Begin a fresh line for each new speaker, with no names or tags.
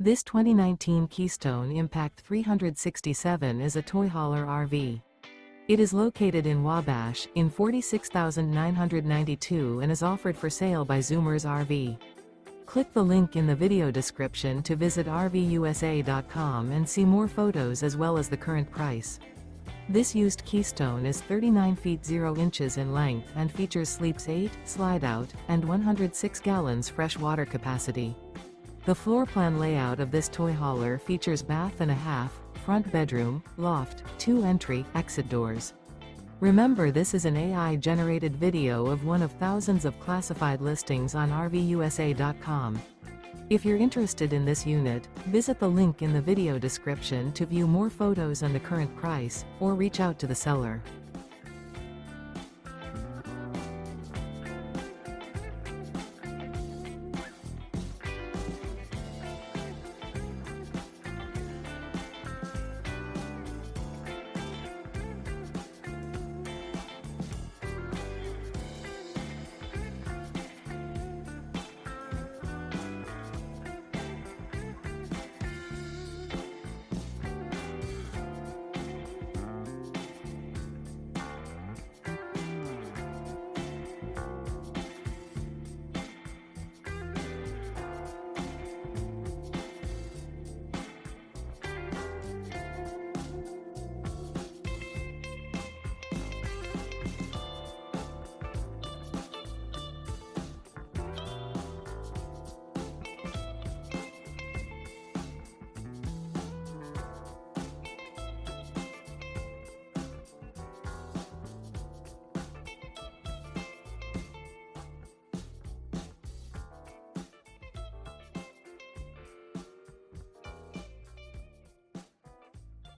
This 2019 Keystone Impact 367 is a toy hauler RV. It is located in Wabash, in 46,992 and is offered for sale by Zoomers RV. Click the link in the video description to visit RVUSA.com and see more photos as well as the current price. This used Keystone is 39 feet 0 inches in length and features sleeps 8, slide-out, and 106 gallons fresh water capacity. The floor plan layout of this toy hauler features bath and a half, front bedroom, loft, 2 entry, exit doors. Remember, this is an AI-generated video of one of thousands of classified listings on RVUSA.com. If you're interested in this unit, visit the link in the video description to view more photos and the current price, or reach out to the seller.